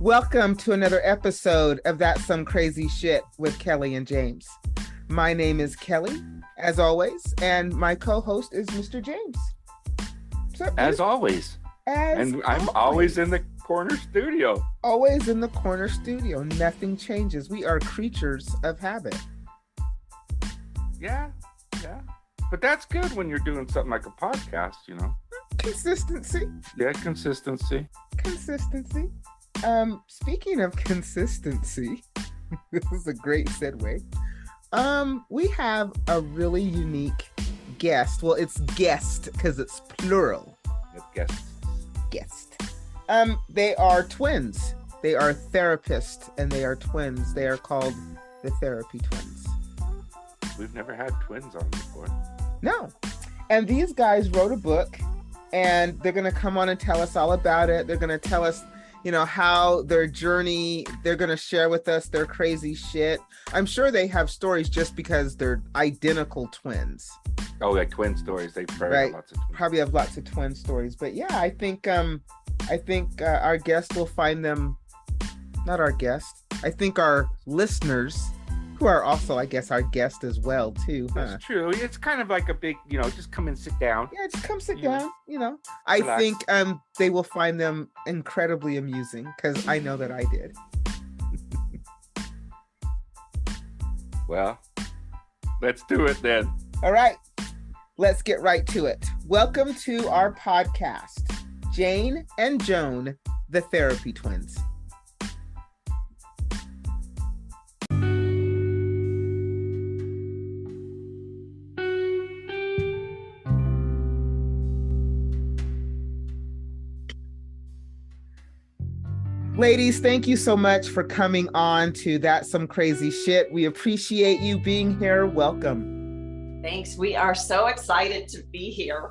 Welcome to another episode of That's Some Crazy Shit with Kelly and James. My name is Kelly, as always, and my co-host is Mr. James. What's up, as always. And I'm always in the corner studio. Always in the corner studio. Nothing changes. We are creatures of habit. Yeah. But that's good when you're doing something like a podcast, you know. Consistency. Yeah, consistency. Speaking of consistency, this is a great segue. We have a really unique guest. Well, it's guest because it's plural. Guest. They are twins. They are therapists and they are twins. They are called the Therapy Twins. We've never had twins on before. No. And these guys wrote a book and they're going to come on and tell us all about it. They're going to tell us, you know, how their journey, they're going to share with us their crazy shit. I'm sure they have stories just because they're identical twins. Oh, like twin stories. They probably have lots of twins. Probably have lots of twin stories. But yeah, I think our guest will find them, not our guest. I think our listeners, who are also, I guess, our guest as well, too. That's true. It's kind of like a big, just come and sit down. Yeah, just come sit down, I think they will find them incredibly amusing because I know that I did. Well, let's do it then. All right, let's get right to it. Welcome to our podcast, Jane and Joan, the Therapy Twins. Ladies, thank you so much for coming on to That's Some Crazy Shit. We appreciate you being here. Welcome. Thanks. We are so excited to be here.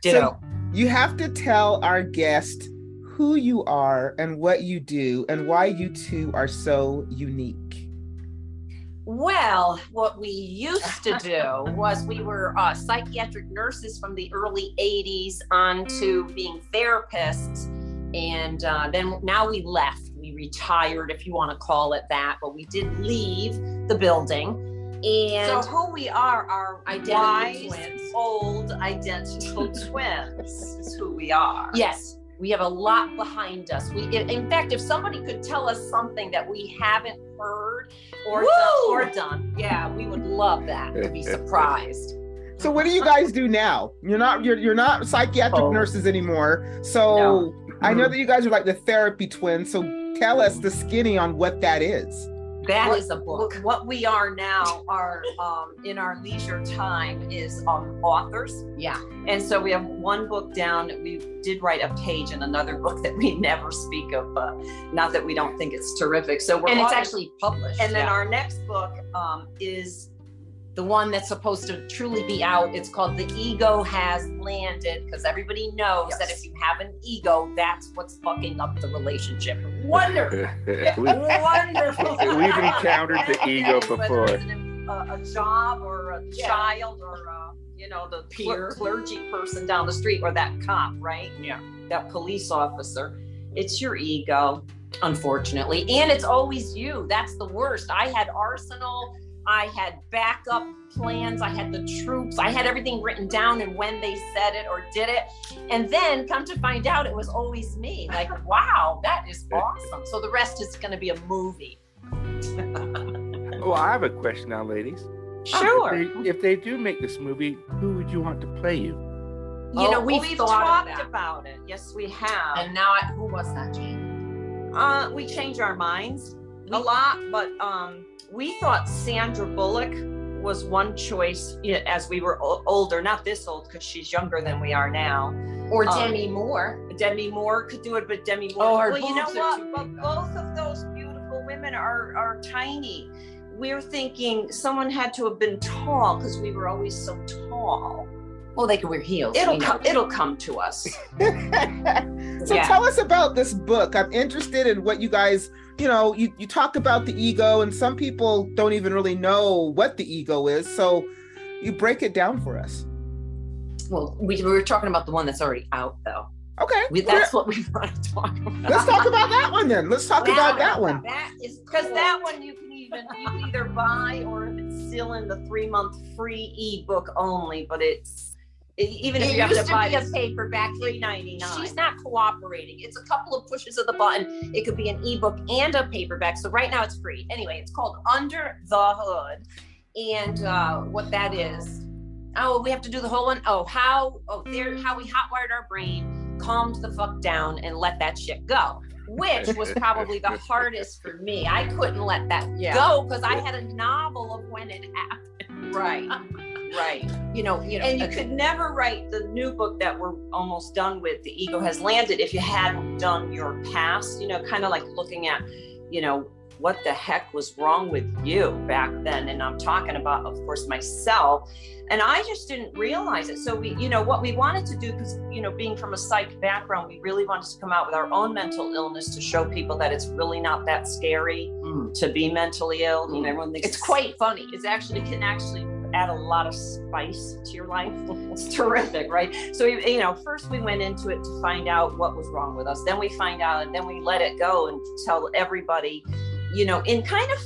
Ditto. So you have to tell our guest who you are and what you do and why you two are so unique. Well, what we used to do was we were psychiatric nurses from the early 80s on to being therapists. And then now we left, we retired, if you want to call it that, but we did leave the building. And so who we are identical twins. Old identical twins is who we are. Yes, we have a lot behind us. In fact, if somebody could tell us something that we haven't heard or done, yeah, we would love that, to be surprised. So what do you guys do now? You're not psychiatric nurses anymore. So no. I know that you guys are like the Therapy Twins. So tell us the skinny on what that is. That is a book. What we are now are in our leisure time is authors. Yeah. And so we have one book down. We did write a page in another book that we never speak of, not that we don't think it's terrific. So it's actually published. And then our next book is the one that's supposed to truly be out. It's called The Ego Has Landed, because everybody knows that if you have an ego, that's what's fucking up the relationship. Wonderful. Wonderful. We've encountered the ego before. A job or a child or the peer clergy person down the street or that cop, right? Yeah. That police officer. It's your ego, unfortunately. And it's always you. That's the worst. I had arsenal. I had backup plans. I had the troops. I had everything written down and when they said it or did it. And then come to find out it was always me. Like, wow, that is awesome. So the rest is going to be a movie. Well, I have a question now, ladies. Sure. If they do make this movie, who would you want to play you? We've talked about it. Yes, we have. And now, who was that, Jane? We change our minds a lot, but we thought Sandra Bullock was one choice as we were older, not this old because she's younger than we are now. Or Demi Moore. Demi Moore could do it, but Demi Moore. Well, you know what? But both of those beautiful women are tiny. We're thinking someone had to have been tall because we were always so tall. Well, they can wear heels. It'll come to us. So tell us about this book. I'm interested in what you guys, you talk about the ego, and some people don't even really know what the ego is. So you break it down for us. Well, we were talking about the one that's already out, though. Okay. That's what we want to talk about. Let's talk about that one then. Let's talk about that one. That is because that one you can either buy, or if it's still in the 3-month free ebook only, but even if you have to buy a paperback, $3.99. She's not cooperating. It's a couple of pushes of the button. It could be an ebook and a paperback. So right now it's free. Anyway, it's called Under the Hood. And what that is, we have to do the whole one. How we hotwired our brain, calmed the fuck down, and let that shit go. Which was probably the hardest for me. I couldn't let that go because I had a novel of when it happened. Right. And you could never write the new book that we're almost done with, The Ego Has Landed, if you hadn't done your past, kind of like looking at, what the heck was wrong with you back then. And I'm talking about, of course, myself. And I just didn't realize it. So we, what we wanted to do, because, being from a psych background, we really wanted to come out with our own mental illness to show people that it's really not that scary to be mentally ill. Everyone thinks it's quite funny. It can actually add a lot of spice to your life. It's terrific, right? So, first we went into it to find out what was wrong with us. Then we find out, and then we let it go and tell everybody, in kind of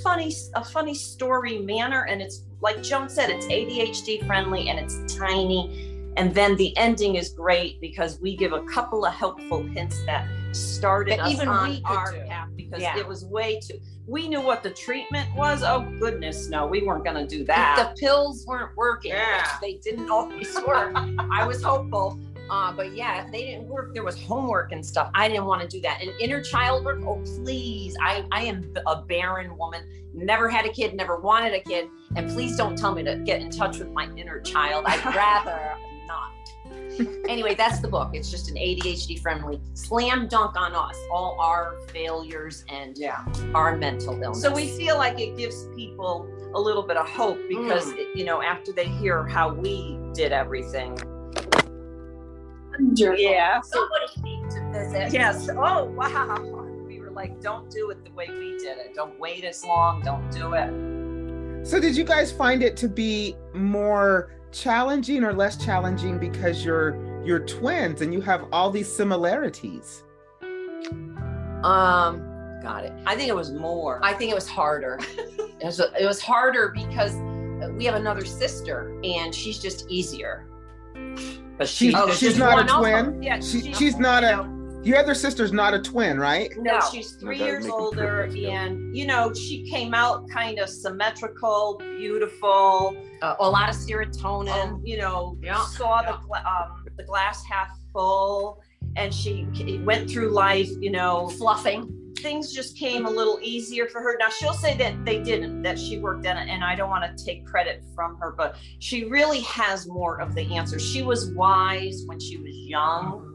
a funny story manner. And it's like Joan said, it's ADHD friendly and it's tiny. And then the ending is great because we give a couple of helpful hints that started us even on we our could do. path, because it was way too. We knew what the treatment was. Oh goodness, no, we weren't going to do that. The pills weren't working. Which they didn't always work. I was hopeful. But if they didn't work, there was homework and stuff. I didn't want to do that. And inner child work, please. I am a barren woman, never had a kid, never wanted a kid. And please don't tell me to get in touch with my inner child. I'd rather not. Anyway, that's the book. It's just an ADHD friendly slam dunk on us, all our failures and our mental illness. So we feel like it gives people a little bit of hope because, after they hear how we did everything. Yeah. Somebody needs to visit. Yes. Oh, wow. We were like, don't do it the way we did it. Don't wait as long. Don't do it. So did you guys find it to be more challenging or less challenging because you're twins and you have all these similarities? Got it. I think it was more. I think it was harder. It was harder because we have another sister and she's just easier. But she's not a twin. Yeah, she's not your other sister's not a twin, right? No, she's 3 years older, and she came out kind of symmetrical, beautiful, a lot of serotonin. Saw the glass half full, and she went through life, fluffing. Things just came a little easier for her. Now she'll say that they didn't, that she worked in it, and I don't want to take credit from her, but she really has more of the answers. She was wise when she was young.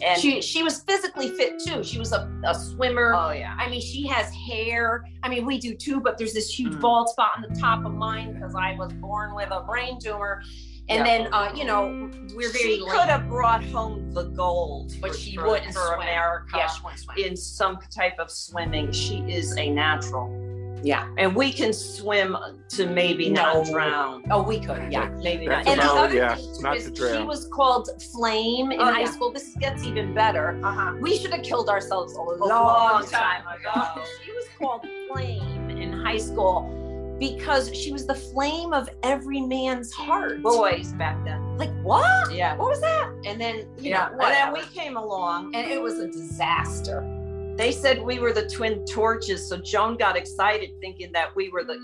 And she was physically fit too. She was a swimmer. Oh yeah. I mean, she has hair. I mean, we do too, but there's this huge bald spot on the top of mine because I was born with a brain tumor. And then, we're very. She could have brought home the gold, but she wouldn't for swim. America. Yeah, she wouldn't swim. In some type of swimming, she is a natural. Yeah, and we can swim to maybe not drown. Oh, we could. Yeah, maybe not. And the other yeah, thing too not is to drown. she was called Flame in high school. This gets even better. We should have killed ourselves a long time ago. She was called Flame in high school because she was the flame of every man's heart. Boys back then. Like what? Yeah. What was that? And then and then we came along, and it was a disaster. They said we were the twin torches, so Joan got excited thinking that we were the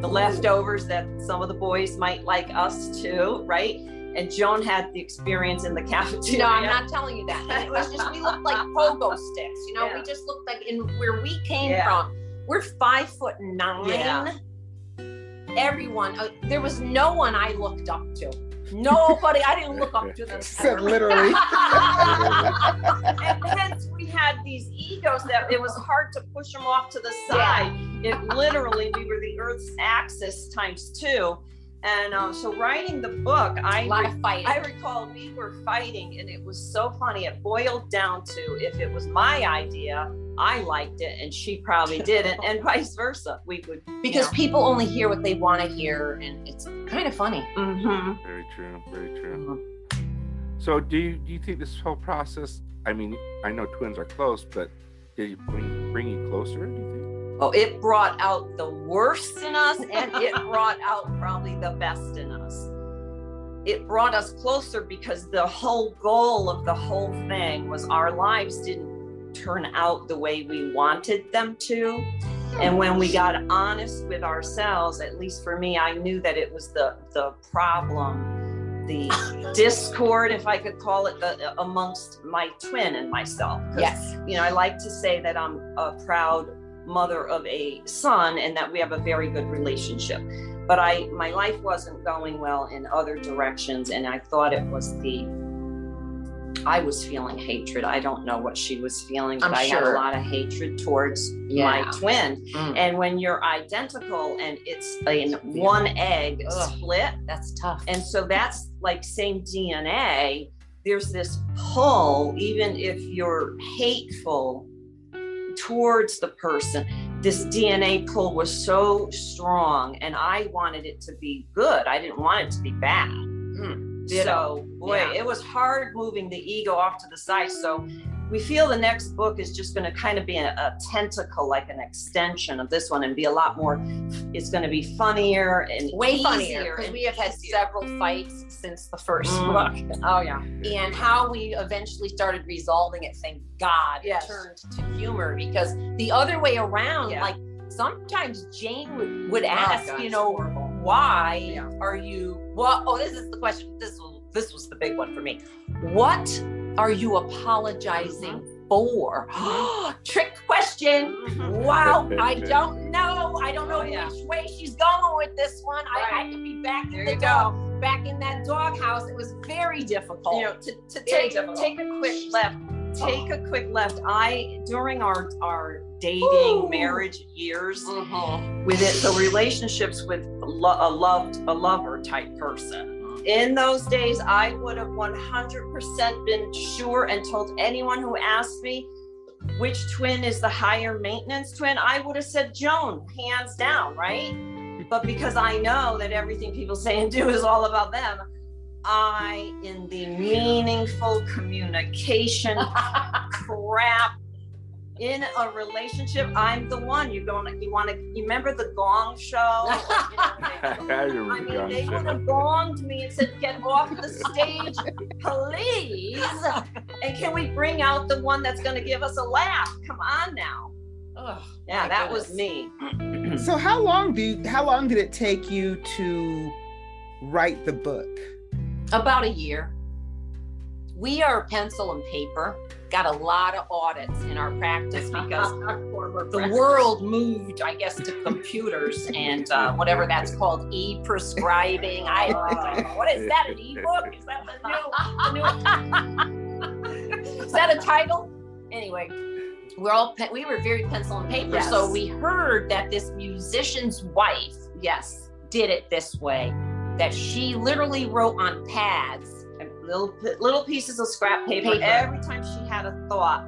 leftovers, that some of the boys might like us too, right? And Joan had the experience in the cafeteria. No, I'm not telling you that. And it was just, we looked like pogo sticks, we just looked like, in where we came from, we're 5'9". Yeah. Everyone, there was no one I looked up to. Nobody, I didn't look up to them. Said literally. And hence we had these egos that it was hard to push them off to the side. It literally, we were the Earth's axis times 2. And so writing the book, a lot of fighting. I recall we were fighting, and it was so funny. It boiled down to, if it was my idea, I liked it, and she probably didn't, and vice versa. We would, because people only hear what they want to hear, and it's kind of funny. Mm-hmm. Very true. Very true. So, do you think this whole process I mean, I know twins are close, but did it bring you closer, do you think? Oh, it brought out the worst in us, and it brought out probably the best in us. It brought us closer because the whole goal of the whole thing was our lives didn't turn out the way we wanted them to. And when we got honest with ourselves, at least for me, I knew that it was the problem, the discord, if I could call it, amongst my twin and myself. Yes. You know, I like to say that I'm a proud mother of a son and that we have a very good relationship. But my life wasn't going well in other directions, and I thought it was I was feeling hatred. I don't know what she was feeling, but I had a lot of hatred towards my twin. And when you're identical and it's a one egg split, that's tough. And so that's like same DNA. There's this pull, even if you're hateful towards the person, this DNA pull was so strong, and I wanted it to be good. I didn't want it to be bad. So, boy, it was hard moving the ego off to the side. So we feel the next book is just going to kind of be a tentacle, like an extension of this one, and be a lot more, it's going to be funnier and way funnier, because we have had several fights since the first book. Oh, yeah. And how we eventually started resolving it, thank God, turned to humor, because the other way around, like sometimes Jane would ask, you know, why are you, this is the question. This was the big one for me. What are you apologizing for? Trick question. Wow. I don't know. I don't know which way she's going with this one. I could be back in the dog, back in that doghouse. It was very difficult. You know, to take a quick left. Take a quick left. During our dating marriage years, with the relationships with a lover type person. In those days, I would have 100% been sure and told anyone who asked me which twin is the higher maintenance twin, I would have said Joan, hands down, right? But because I know that everything people say and do is all about them, in the meaningful communication crap in a relationship, I'm the one. You remember the Gong Show? They would have gonged me and said, "Get off the stage, please! And can we bring out the one that's going to give us a laugh? Come on now." That was me. So how long did it take you to write the book? About a year. We are pencil and paper. Got a lot of audits in our practice because the world moved, I guess, to computers and whatever that's called, e-prescribing. I don't know. What is that, an e-book? Is that the new is that a title? Anyway, we were very pencil and paper. So we heard that this musician's wife did it this way, that she literally wrote on pads, little pieces of scrap paper. Every time she had a thought,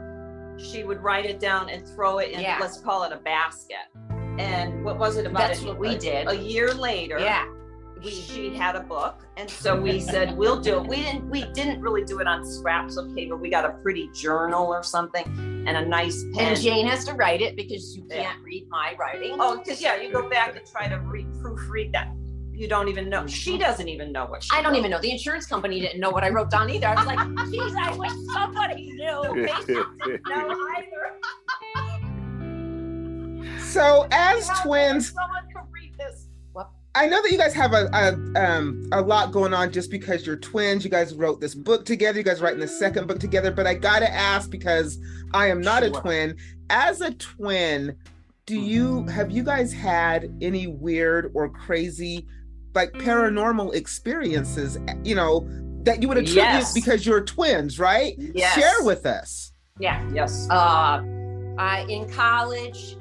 she would write it down and throw it in, let's call it a basket. And what was it about? That's what we did. A year later, she had a book, and so we said we'll do it. We didn't really do it on scraps of paper. We got a pretty journal or something and a nice pen. And Jane has to write it because you can't read my writing. Oh, because you go back and try to proofread that. You don't even know. She doesn't even know what she I don't wrote. even know. The insurance company didn't know what I wrote down either. I was like, geez, I wish somebody knew. They didn't know either. So as twins, someone could read this. I know that you guys have a lot going on just because you're twins. You guys wrote this book together. You guys writing the second book together. But I gotta ask, because I am not a twin. As a twin, have you guys had any weird or crazy, like paranormal experiences, you know, that you would attribute because you're twins, right? Yes. Share with us. Yes. In college,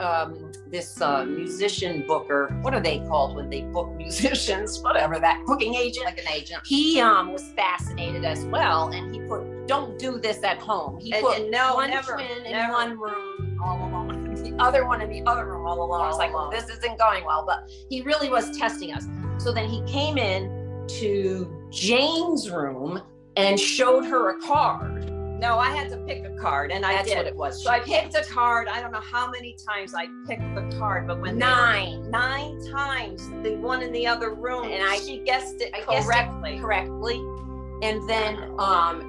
this musician booker, what are they called when they book musicians? Whatever, that booking agent. Like an agent. He was fascinated as well, and he put, don't do this at home. He put one twin in one room all alone, the other one in the other room all alone. I was like, well, this isn't going well, but he really was testing us. So then he came in to Jane's room and showed her a card No, I had to pick a card, and I That's did. what it was. So I picked a card. I don't know how many times I picked the card, but when nine times, the one in the other room, and she guessed it correctly. And then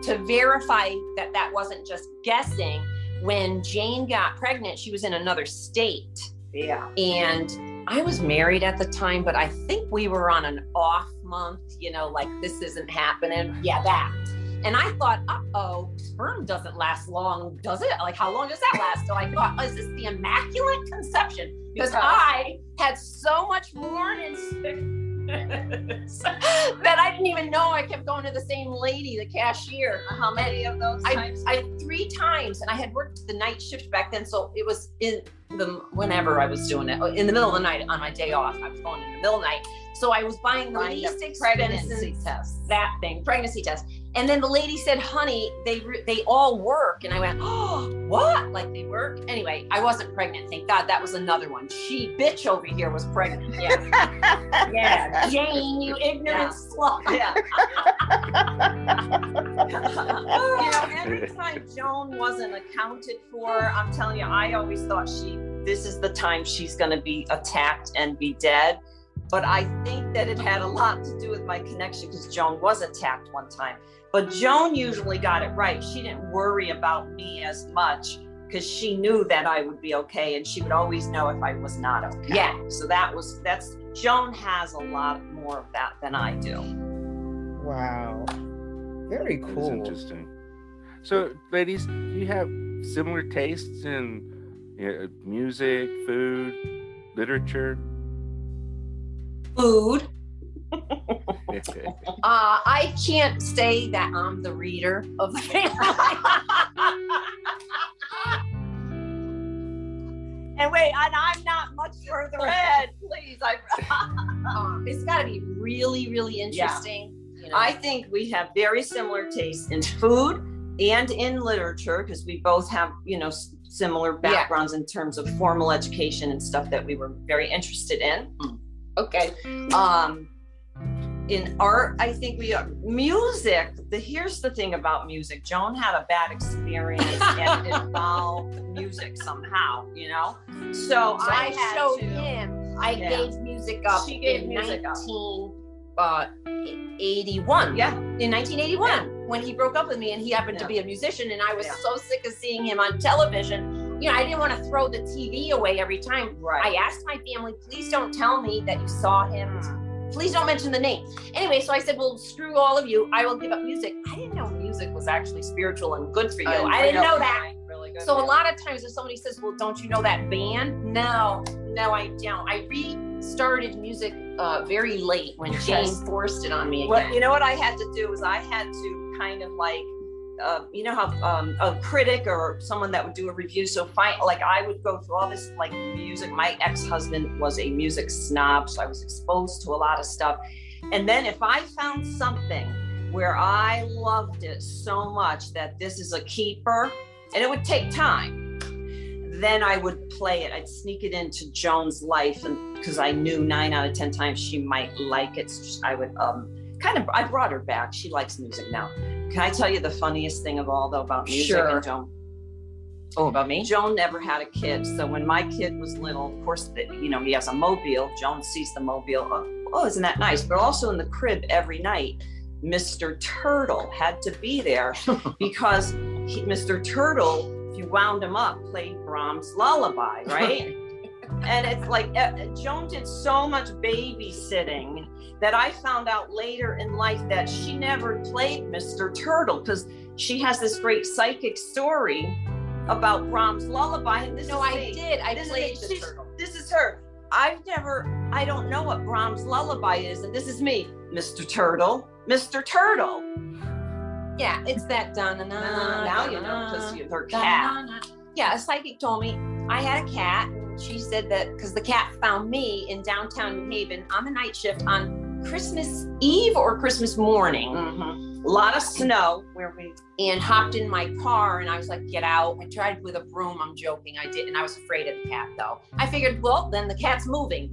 to verify that wasn't just guessing, when Jane got pregnant, she was in another state. Yeah. And I was married at the time, but I think we were on an off month, like this isn't happening. Yeah, that. And I thought, sperm doesn't last long, does it? Like, how long does that last? So I thought, is this the Immaculate Conception? Because I had so much morning sickness that I didn't even know. I kept going to the same lady, the cashier. How many of those times? I 3 times, and I had worked the night shift back then, so it was whenever I was doing it, in the middle of the night on my day off. I was going in the middle of the night. So I was buying the least expensive pregnancy test. And then the lady said, honey, they all work. And I went, oh, what? Like they work? Anyway, I wasn't pregnant. Thank God. That was another one. She bitch over here was pregnant. Yeah. Yeah. Jane, you ignorant slut. Yeah. Every time Joan wasn't accounted for, I'm telling you, I always thought this is the time she's going to be attacked and be dead. But I think that it had a lot to do with my connection, because Joan was attacked one time. But Joan usually got it right. She didn't worry about me as much because she knew that I would be okay, and she would always know if I was not okay. Yeah. So that's Joan has a lot more of that than I do. Wow. Very That is cool. interesting. So, ladies, do you have similar tastes in music, food, literature? Food. I can't say that I'm the reader of the family. And wait, and I'm not much further ahead. Please, It's got to be really, really interesting. I think we have very similar tastes in food and in literature, because we both have, similar backgrounds in terms of formal education and stuff that we were very interested in. Okay. In art, I think we are. Music, here's the thing about music. Joan had a bad experience and involved music somehow, So I had showed to, him. I gave music up in 1981. Yeah. In 1981, when he broke up with me, and he happened to be a musician, and I was so sick of seeing him on television. I didn't want to throw the TV away every time. Right. I asked my family, please don't tell me that you saw him. Please don't mention the name. Anyway, so I said, well, screw all of you. I will give up music. I didn't know music was actually spiritual and good for you. I didn't know that. Really good. So a lot of times if somebody says, well, don't you know that band? No, I don't. I restarted music very late when Jane forced it on me again. Well, you know what I had to do is I had to kind of like, how a critic or someone that would do a review. So I would go through all this like music. My ex-husband was a music snob, so I was exposed to a lot of stuff. And then if I found something where I loved it so much that this is a keeper, and it would take time, then I would play it. I'd sneak it into Joan's life, and because I knew 9 out of 10 times she might like it, so I would I brought her back. She likes music now. Can I tell you the funniest thing of all, though, about music and Joan? Oh, about me? Joan never had a kid. So when my kid was little, of course, he has a mobile. Joan sees the mobile. Oh, isn't that nice? But also in the crib every night, Mr. Turtle had to be there because Mr. Turtle, if you wound him up, played Brahms' Lullaby, right? And it's like Joan did so much babysitting that I found out later in life that she never played Mr. Turtle, because she has this great psychic story about Brahms' Lullaby. And did. I played the turtle. This is her. I don't know what Brahms' Lullaby is. And this is me, Mr. Turtle, Mr. Turtle. Yeah, it's that da-na-na. Now you know, because her cat. Yeah, a psychic told me I had a cat. She said that because the cat found me in downtown New Haven on the night shift on Christmas Eve or Christmas morning. Mm-hmm. A lot of snow and hopped in my car, and I was like, get out. I tried with a broom. I'm joking. I did. And I was afraid of the cat though. I figured, well, then the cat's moving.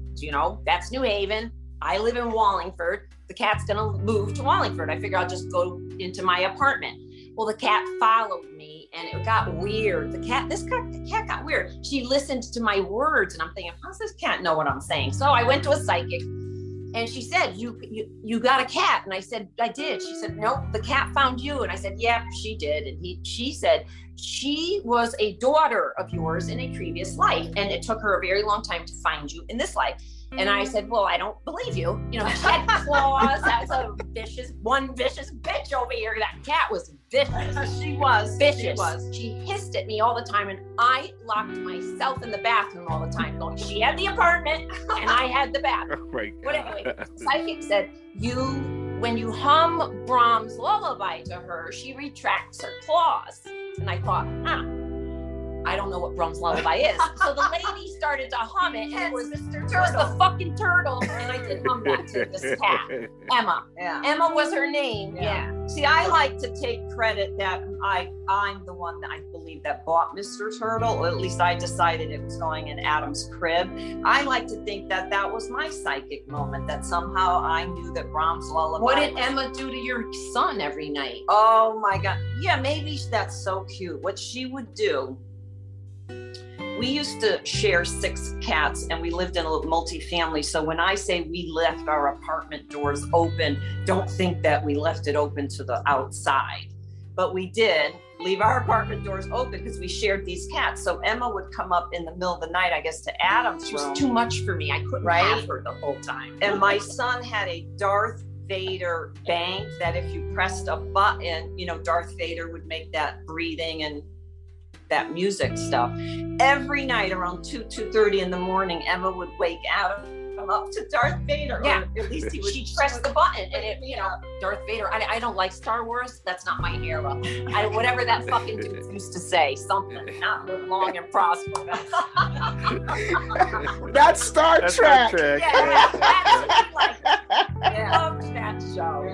That's New Haven. I live in Wallingford. The cat's going to move to Wallingford. I figure I'll just go into my apartment. Well, the cat followed me and it got weird. The cat got weird. She listened to my words and I'm thinking, how does this cat know what I'm saying? So I went to a psychic and she said, you got a cat. And I said, I did. She said, nope, the cat found you. And I said, yep, she did. And she said, she was a daughter of yours in a previous life. And it took her a very long time to find you in this life. And I said, well, I don't believe you. You know, she had claws. That's a vicious bitch over here. That cat was vicious. She was vicious. She hissed at me all the time. And I locked myself in the bathroom all the time going, she had the apartment and I had the bathroom. Right. But anyway, psychic said, when you hum Brahms' lullaby to her, she retracts her claws. And I thought, I don't know what Brahms' lullaby is. So the lady started to hum it, and it was the fucking turtle. And I did hum that to this cat, Emma. Yeah. Emma was her name. Yeah. See, I like to take credit that I'm the one that I believe that bought Mr. Turtle, or at least I decided it was going in Adam's crib. I like to think that was my psychic moment, that somehow I knew that Brahms' lullaby. What did Emma do to your son every night? Oh my God. Yeah, maybe that's so cute. What she would do, we used to share 6 cats and we lived in a multi-family. So when I say we left our apartment doors open, don't think that we left it open to the outside. But we did leave our apartment doors open because we shared these cats. So Emma would come up in the middle of the night, I guess, to Adam's She room. was too much for me. I couldn't have her the whole time. And my son had a Darth Vader bank that if you pressed a button, you know, Darth Vader would make that breathing and that music stuff. Every night around 2:30 in the morning, Emma would wake out and come up to Darth Vader. Yeah, or at least he would. She'd press the button and it, you know, Darth Vader. I don't like Star Wars. That's not my era. Whatever that fucking dude used to say, something, not live long and prosper. That's Star That's Trek. Star Trek. Yeah, that's like, I loved that show.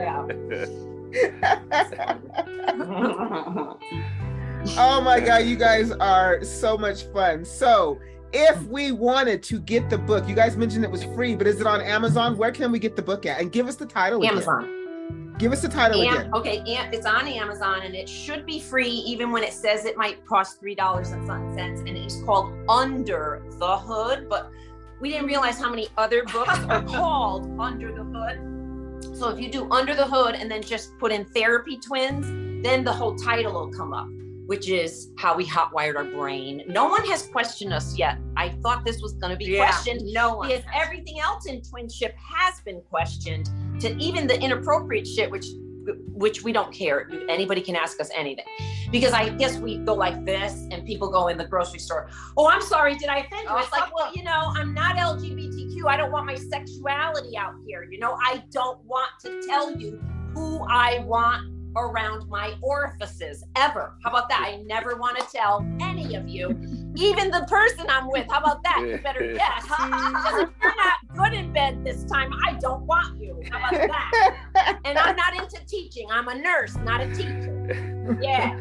Oh my God, you guys are so much fun. So if we wanted to get the book, you guys mentioned it was free, but is it on Amazon? Where can we get the book at? And give us the title Amazon. again. Give us the title again. Okay, it's on Amazon and it should be free even when it says it might cost $3 and something cents. And it's called Under the Hood, but we didn't realize how many other books are called Under the Hood. So if you do Under the Hood and then just put in Therapy Twins, then the whole title will come up, which is how we hotwired our brain. No one has questioned us yet. I thought this was going to be questioned. No one. Because everything else in twinship has been questioned, to even the inappropriate shit, which we don't care. Anybody can ask us anything. Because I guess we go like this and people go in the grocery store, oh, I'm sorry, did I offend you? It's like, well, you know, I'm not LGBTQ. I don't want my sexuality out here. You know, I don't want to tell you who I want around my orifices ever. How about that? I never want to tell any of you, even the person I'm with. How about that? You better guess. Because if you're not good in bed this time, I don't want you. How about that? And I'm not into teaching. I'm a nurse, not a teacher. Yeah.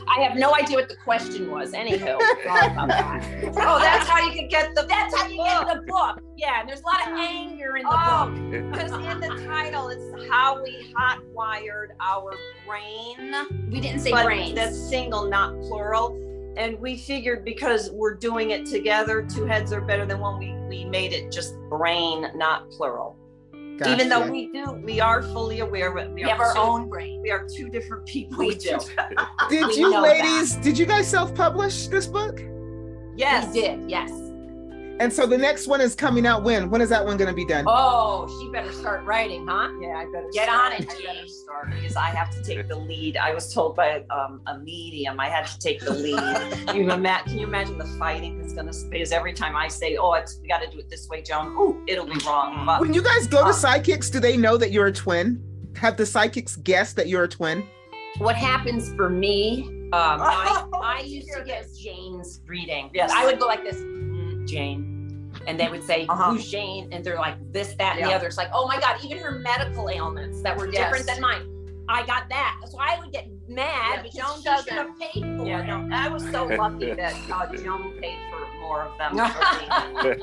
I have no idea what the question was. Anywho, sorry about that. Oh, that's how you can get the. That's how you get the book. Yeah, and there's a lot of anger in the book. Because in the title, it's how we hotwired our brain. We didn't say but brains. That's single, not plural. And we figured because we're doing it together, 2 heads are better than one. We made it just brain, not plural. Gotcha. Even though we are fully aware that we have our own brain. We are 2 different people. We do. Did We you know ladies, did you guys self-publish this book? Yes. We did, yes. And so the next one is coming out when? When is that one going to be done? Oh, she better start writing, huh? Yeah, I better Get start. on it, I better G. start because I have to take the lead. I was told by a medium I had to take the lead. Can you imagine the fighting that's going to? Because every time I say, "Oh, we got to do it this way, Joan," ooh, it'll be wrong. But When you guys go to psychics, do they know that you're a twin? Have the psychics guessed that you're a twin? What happens for me, I used to get Jane's reading. Yes. I would go like this, Jane. And they would say, who's Jane? And they're like this, that, and the other. It's like, oh my God, even her medical ailments that were different than mine. I got that. So I would get mad because Joan should have paid for it. No, I was so lucky that Joan paid for more of them. For me.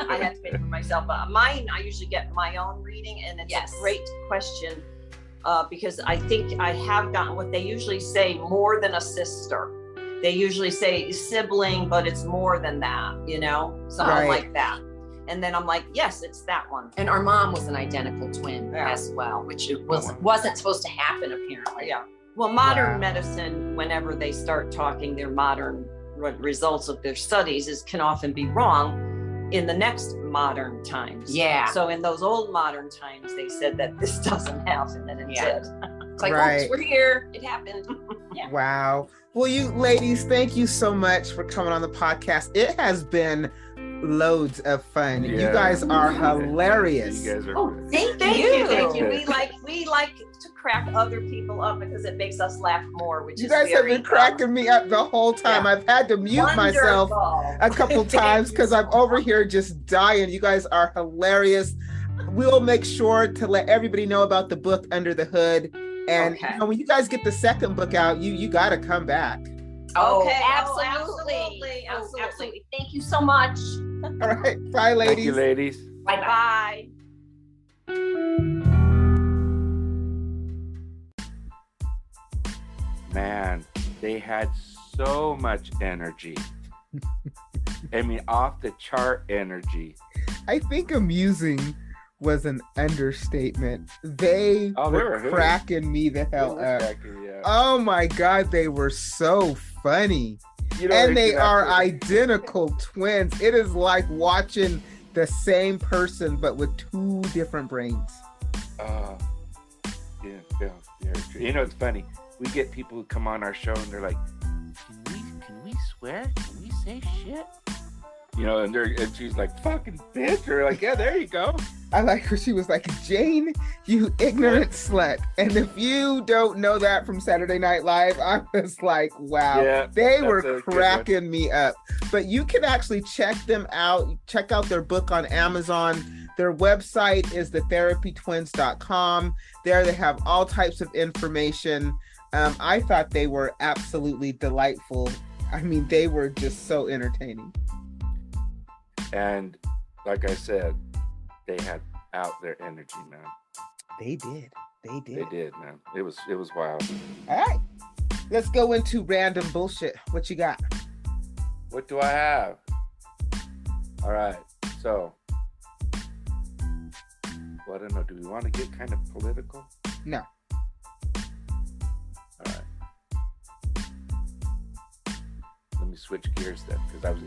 I had to pay for myself. But mine, I usually get my own reading, and it's a great question. because I think I have gotten what they usually say, more than a sister. They usually say sibling, but it's more than that, something like that. And then I'm like, yes, it's that one. And our mom was an identical twin as well, which wasn't supposed to happen apparently. Yeah. Well, modern medicine, whenever they start talking their modern results of their studies, can often be wrong in the next modern times. Yeah. So in those old modern times, they said that this doesn't happen, and it did. It's like, oops, we're here. It happened. Wow. Well, you ladies, thank you so much for coming on the podcast. It has been loads of fun. You guys are hilarious. You guys are thank you. We like to crack other people up because it makes us laugh more, which you guys have been cracking me up the whole time. I've had to mute myself a couple times because I'm over here just dying. You guys are hilarious. We'll make sure to let everybody know about the book Under the Hood. And when you guys get the second book out, you got to come back. Okay, absolutely. Thank you so much. All right. Bye, ladies. Thank you, ladies. Bye-bye. Man, they had so much energy. I mean, off the chart energy. I think amusing was an understatement. They were cracking me the hell up. Oh my God, they were so funny. And they are identical twins. It is like watching the same person, but with two different brains. It's funny. We get people who come on our show and they're like, can we swear? Can we say shit? And she's like, fucking bitch. Or like, yeah, there you go. I like her. She was like, Jane, you ignorant slut. And if you don't know that from Saturday Night Live, I was like, wow, they were cracking me up. But you can actually check them out. Check out their book on Amazon. Their website is thetherapytwins.com. There they have all types of information. I thought they were absolutely delightful. I mean, they were just so entertaining. And like I said, they had out their energy, man. They did, man. It was wild. All right, let's go into random bullshit. What you got? What do I have? All right, so I don't know. Do we want to get kind of political? No. All right. Let me switch gears then, because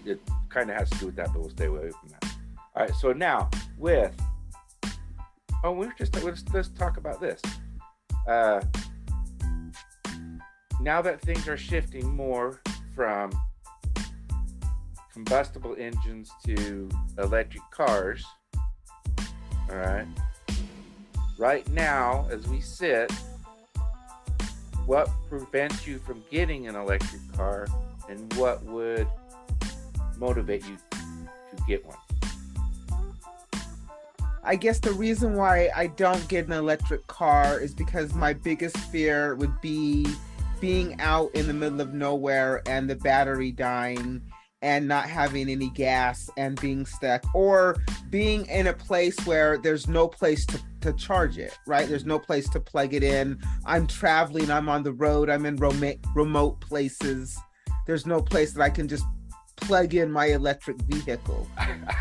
it kind of has to do with that, but we'll stay away from that. All right, so now let's talk about this. Now that things are shifting more from combustible engines to electric cars, all right. Right now, as we sit, what prevents you from getting an electric car, and what would motivate you to get one? I guess the reason why I don't get an electric car is because my biggest fear would be being out in the middle of nowhere and the battery dying and not having any gas and being stuck, or being in a place where there's no place to charge it, right? There's no place to plug it in. I'm traveling, I'm on the road, I'm in remote places. There's no place that I can just plug in my electric vehicle,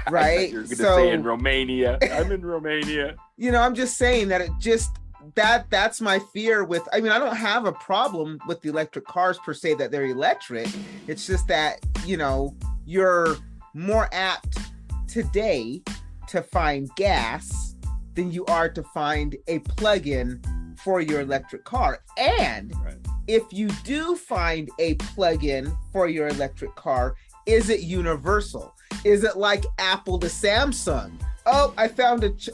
right? You're going to say in Romania. I'm in Romania. I'm just saying that that's my fear with, I don't have a problem with the electric cars per se, that they're electric. It's just that, you're more apt today to find gas than you are to find a plug-in for your electric car. And if you do find a plug-in for your electric car, is it universal? Is it like Apple to Samsung? Oh, I found this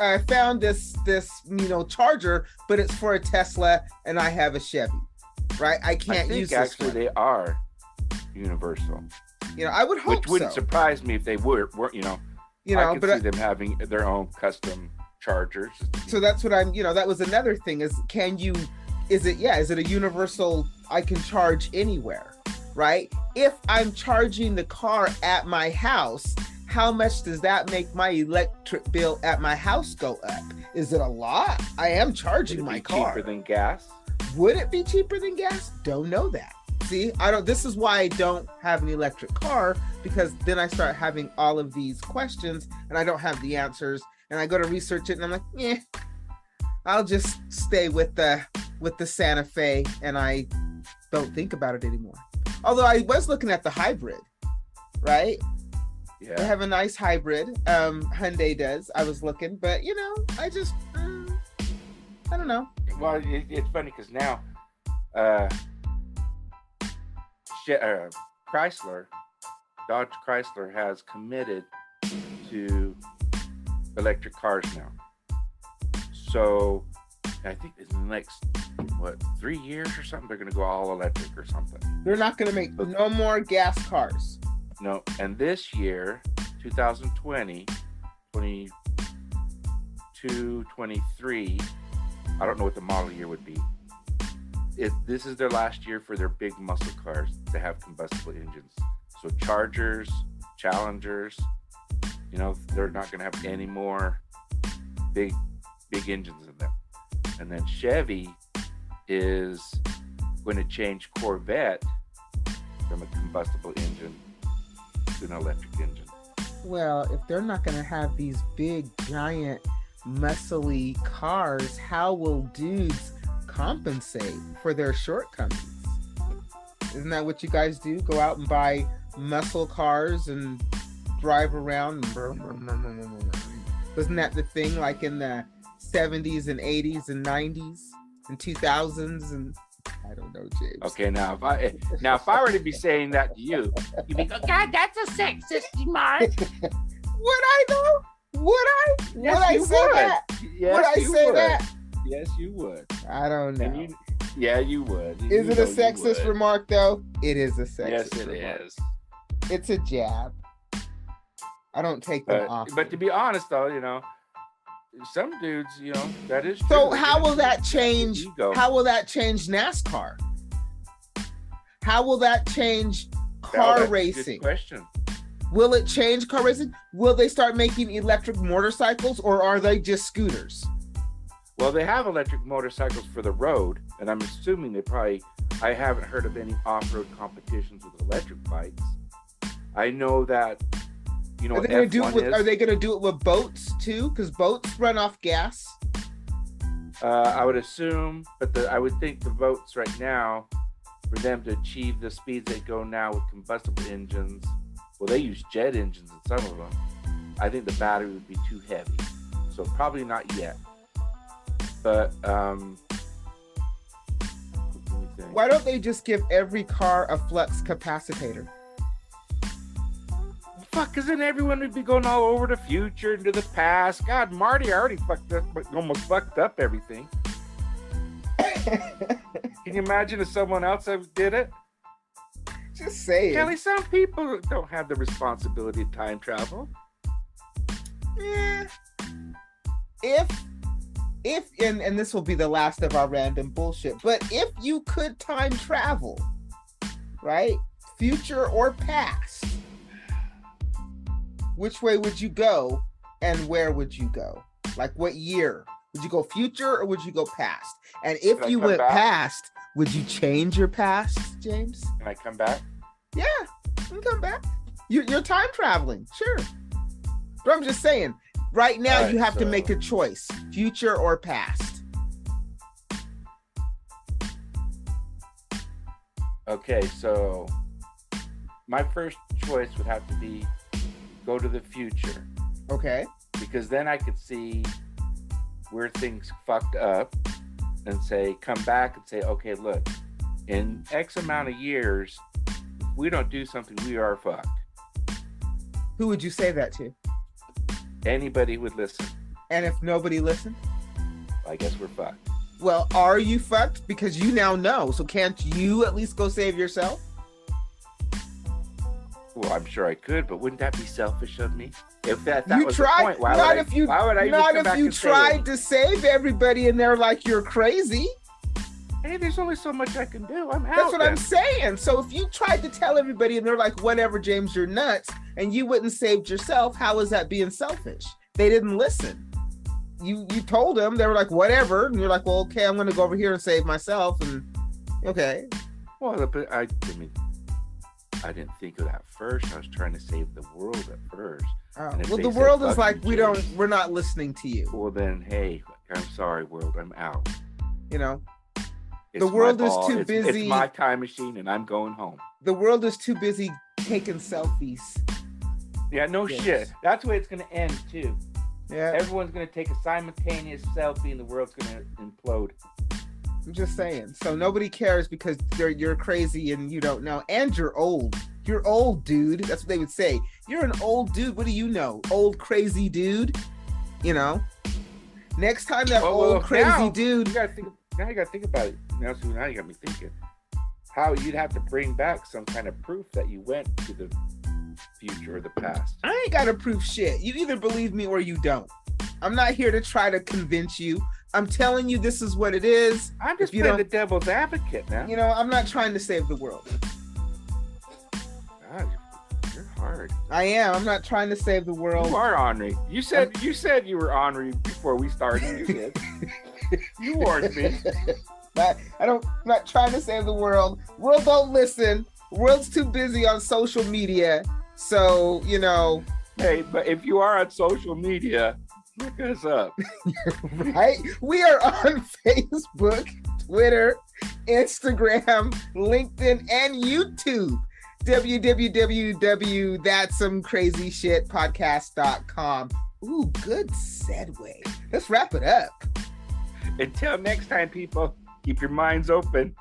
charger, but it's for a Tesla and I have a Chevy, right? I can't use this. Actually, they are universal. I would hope Which wouldn't surprise me if they weren't. I could see them having their own custom chargers. So that's what that was another thing is, is it a universal, I can charge anywhere, right? If I'm charging the car at my house, how much does that make my electric bill at my house go up? Is it a lot? I am charging my car. Cheaper than gas? Would it be cheaper than gas? Don't know that. See, this is why I don't have an electric car, because then I start having all of these questions and I don't have the answers, and I go to research it and I'm like, I'll just stay with the Santa Fe, and I don't think about it anymore. Although I was looking at the hybrid, right? Yeah. They have a nice hybrid. Hyundai does. I was looking, but I just, I don't know. Well, it's funny because now, Dodge Chrysler has committed to electric cars now. So I think in the next 3 years or something, they're going to go all electric or something. They're not going to make no more gas cars. No, and this year, 2020, 22, 23, I don't know what the model year would be. This is their last year for their big muscle cars to have combustible engines. So Chargers, Challengers, they're not going to have any more big engines in them. And then Chevy is going to change Corvette from a combustible engine to an electric engine. Well, if they're not going to have these big, giant, muscly cars, how will dudes compensate for their shortcomings? Isn't that what you guys do? Go out and buy muscle cars and drive around? Wasn't that the thing like in the 70s and 80s and 90s and 2000s? And I don't know, James. Okay, now if I were to be saying that to you, you'd be going, God, that's a sexist remark. Would I though? Would I? Yes, would I you say would. that? Yes, would I you say would. that? Yes, you would. I don't know. And you would. Is it a sexist remark though? It is a sexist Yes, it remark. is. It's a jab. I don't take them off. But to be honest though, some dudes, that is true. So how will that change? Ego. How will that change NASCAR? How will that change car That's racing? a good question. Will it change car racing? Will they start making electric motorcycles, or are they just scooters? Well, they have electric motorcycles for the road, and I'm assuming I haven't heard of any off-road competitions with electric bikes. I know that, Are they going to do it with boats too? Because boats run off gas. I would assume, but I would think the boats right now, for them to achieve the speeds they go now with combustible engines, well, they use jet engines in some of them. I think the battery would be too heavy, so probably not yet. But why don't they just give every car a flux capacitor? Fuck, because then everyone would be going all over the future into the past. God, Marty already almost fucked up everything. Can you imagine if someone else did it? Just saying. Kelly, some people don't have the responsibility of time travel. Yeah. If and this will be the last of our random bullshit, but if you could time travel, right? Future or past, which way would you go and where would you go? Like what year? Would you go future or would you go past? And if you went past, would you change your past, James? Can I come back? Yeah, you can come back. You're time traveling, sure. But I'm just saying, right now you have to make a choice, future or past. Okay, so my first choice would have to be go to the future. Okay. Because then I could see where things fucked up and come back and say, okay, look, in X amount of years, if we don't do something, we are fucked. Who would you say that to? Anybody would listen. And if nobody listened? I guess we're fucked. Well, are you fucked? Because you now know. So can't you at least go save yourself? Well, I'm sure I could, but wouldn't that be selfish of me? If that you was tried, the point, why would I you tried to save everybody and they're like, you're crazy. Hey, there's only so much I can do. I'm out. That's what I'm saying. So if you tried to tell everybody and they're like, whatever, James, you're nuts, and you wouldn't save yourself, how is that being selfish? They didn't listen. You told them, they were like, whatever. And you're like, well, okay, I'm going to go over here and save myself. And okay. Well, but I mean, I didn't think of that first. I was trying to save the world at first. Well, the world is like, we're not listening to you. Well, then, hey, I'm sorry, world, I'm out. You know, It's the world is my too busy. It's my time machine, and I'm going home. The world is too busy taking selfies. Yeah, no shit. That's the way it's going to end, too. Yeah. Everyone's going to take a simultaneous selfie, and the world's going to implode. I'm just saying. So nobody cares because you're crazy and you don't know. And you're old. You're old, dude. That's what they would say. You're an old dude. What do you know? Old crazy dude. You know. Next time that crazy dude. You gotta think about it. Now you got me thinking. How you'd have to bring back some kind of proof that you went to the future or the past. I ain't gotta prove shit. You either believe me or you don't. I'm not here to try to convince you. I'm telling you this is what it is. I'm just playing the devil's advocate now. You know, I'm not trying to save the world. God, you're hard. I am. I'm not trying to save the world. You are ornery. You said you were ornery before we started. You did. You warned me. I'm not trying to save the world. World don't listen. World's too busy on social media. So, you know. Hey, but if you are on social media, look us up. Right? We are on Facebook, Twitter, Instagram, LinkedIn, and YouTube. www.thatsomecrazyshitpodcast.com. Ooh, good segue. Let's wrap it up. Until next time, people, keep your minds open.